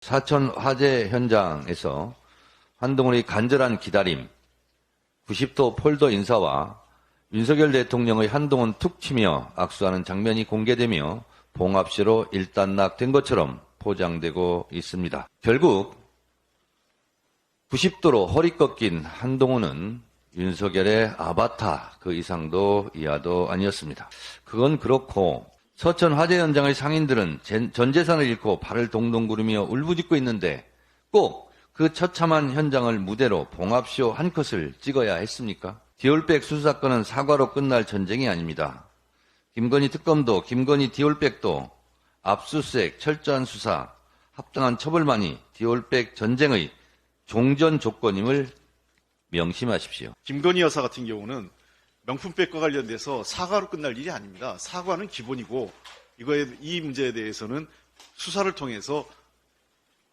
사천 화재 현장에서 한동훈의 간절한 기다림, 90도 폴더 인사와 윤석열 대통령의 한동훈 툭 치며 악수하는 장면이 공개되며 봉합시로 일단락된 것처럼 포장되고 있습니다. 결국 90도로 허리 꺾인 한동훈은 윤석열의 아바타 그 이상도 이하도 아니었습니다. 그건 그렇고 서천 화재 현장의 상인들은 전 재산을 잃고 발을 동동 구르며 울부짖고 있는데 꼭 그 처참한 현장을 무대로 봉합쇼 한 컷을 찍어야 했습니까? 디올백 수수 사건은 사과로 끝날 전쟁이 아닙니다. 김건희 특검도 김건희 디올백도 압수수색, 철저한 수사, 합당한 처벌만이 디올백 전쟁의 종전 조건임을 명심하십시오. 김건희 여사 같은 경우는 명품백과 관련돼서 사과로 끝날 일이 아닙니다. 사과는 기본이고 이 문제에 대해서는 수사를 통해서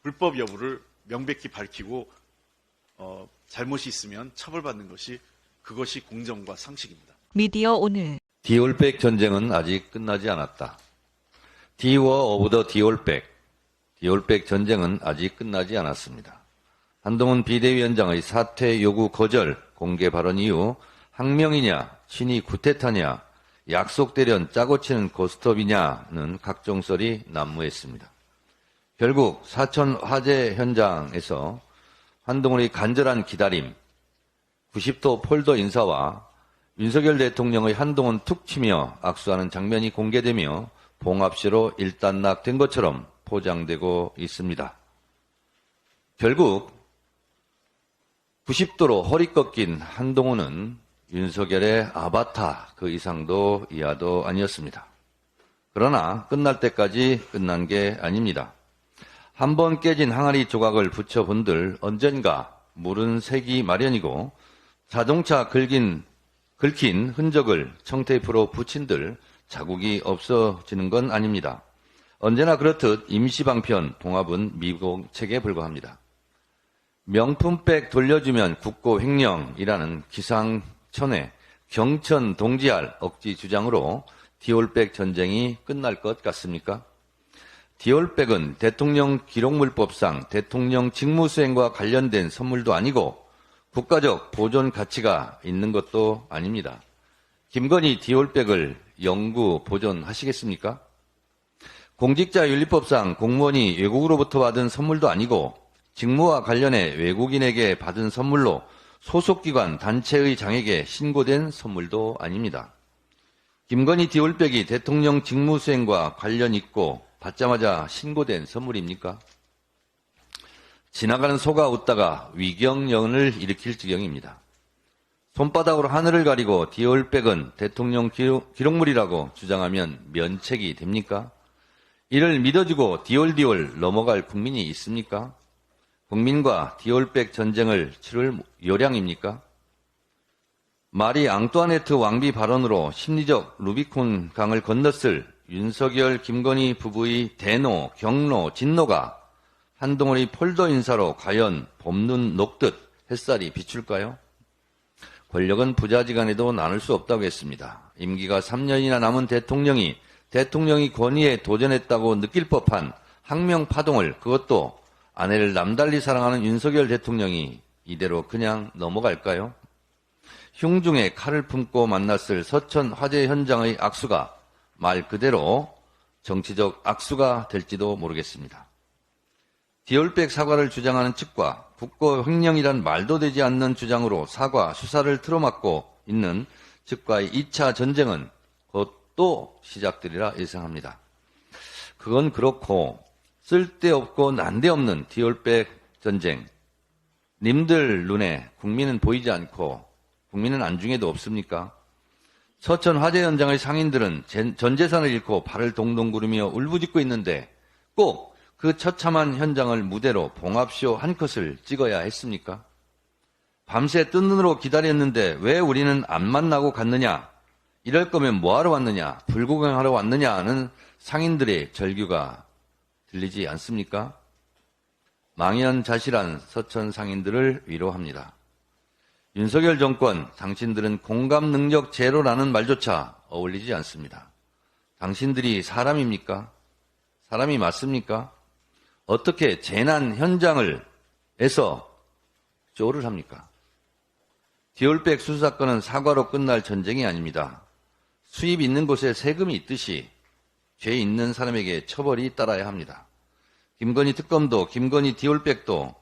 불법 여부를 명백히 밝히고 잘못이 있으면 처벌받는 것이 그것이 공정과 상식입니다. 미디어 오늘 디올백 전쟁은 아직 끝나지 않았다. 디워 오브 더 디올백. 디올백 전쟁은 아직 끝나지 않았습니다. 한동훈 비대위원장의 사퇴 요구 거절 공개 발언 이후 항명이냐, 친이 구태타냐, 약속 대련 짜고 치는 고스톱이냐는 각종 썰이 난무했습니다. 결국 사천 화재 현장에서 한동훈의 간절한 기다림, 90도 폴더 인사와 윤석열 대통령의 한동훈 툭 치며 악수하는 장면이 공개되며 봉합시로 일단락된 것처럼 포장되고 있습니다. 결국 90도로 허리 꺾인 한동훈은 윤석열의 아바타 그 이상도 이하도 아니었습니다. 그러나 끝날 때까지 끝난 게 아닙니다. 한번 깨진 항아리 조각을 붙여본들 언젠가 물은 새기 마련이고 자동차 긁힌 흔적을 청테이프로 붙인들 자국이 없어지는 건 아닙니다. 언제나 그렇듯 임시방편 봉합은 미국책에 불과합니다. 명품백 돌려주면 국고 횡령이라는 기상천외 경천 동지할 억지 주장으로 디올백 전쟁이 끝날 것 같습니까? 디올백은 대통령 기록물법상 대통령 직무수행과 관련된 선물도 아니고 국가적 보존 가치가 있는 것도 아닙니다. 김건희 디올백을 영구 보존하시겠습니까? 공직자윤리법상 공무원이 외국으로부터 받은 선물도 아니고 직무와 관련해 외국인에게 받은 선물로 소속기관 단체의 장에게 신고된 선물도 아닙니다. 김건희 디올백이 대통령 직무수행과 관련 있고 받자마자 신고된 선물입니까? 지나가는 소가 웃다가 위경련을 일으킬 지경입니다. 손바닥으로 하늘을 가리고 디올백은 대통령 기록물이라고 주장하면 면책이 됩니까? 이를 믿어주고 디올디올 넘어갈 국민이 있습니까? 국민과 디올백 전쟁을 치를 요량입니까? 마리 앙뚜아네트 왕비 발언으로 심리적 루비콘 강을 건넜을 윤석열, 김건희 부부의 대노, 경로, 진노가 한동훈의 폴더 인사로 과연 봄눈 녹듯 햇살이 비출까요? 권력은 부자지간에도 나눌 수 없다고 했습니다. 임기가 3년이나 남은 대통령이 권위에 도전했다고 느낄 법한 항명 파동을 그것도 아내를 남달리 사랑하는 윤석열 대통령이 이대로 그냥 넘어갈까요? 흉중에 칼을 품고 만났을 서천 화재 현장의 악수가 말 그대로 정치적 악수가 될지도 모르겠습니다. 디올백 사과를 주장하는 측과 국고 횡령이란 말도 되지 않는 주장으로 사과, 수사를 틀어막고 있는 측과의 2차 전쟁은 곧 또 시작되리라 예상합니다. 그건 그렇고 쓸데없고 난데없는 디올백 전쟁, 님들 눈에 국민은 보이지 않고 국민은 안중에도 없습니까? 서천 화재 현장의 상인들은 전 재산을 잃고 발을 동동 구르며 울부짖고 있는데 꼭 그 처참한 현장을 무대로 봉합쇼 한 컷을 찍어야 했습니까? 밤새 뜬 눈으로 기다렸는데 왜 우리는 안 만나고 갔느냐? 이럴 거면 뭐하러 왔느냐? 불구경하러 왔느냐는 상인들의 절규가 들리지 않습니까? 망연자실한 서천 상인들을 위로합니다. 윤석열 정권, 당신들은 공감 능력 제로라는 말조차 어울리지 않습니다. 당신들이 사람입니까? 사람이 맞습니까? 어떻게 재난 현장에서 쇼를 합니까? 디올백 수수 사건은 사과로 끝날 전쟁이 아닙니다. 수입 있는 곳에 세금이 있듯이 죄 있는 사람에게 처벌이 따라야 합니다. 김건희 특검도 김건희 디올백도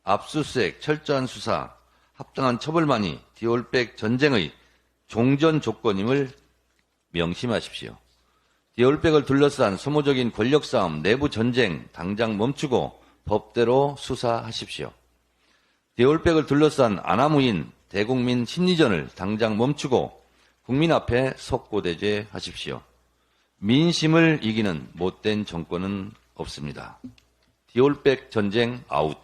압수수색, 철저한 수사, 합당한 처벌만이 디올백 전쟁의 종전 조건임을 명심하십시오. 디올백을 둘러싼 소모적인 권력싸움, 내부 전쟁 당장 멈추고 법대로 수사하십시오. 디올백을 둘러싼 아나무인 대국민 심리전을 당장 멈추고 국민 앞에 속고대죄하십시오. 민심을 이기는 못된 정권은 없습니다. 디올백 전쟁 아웃.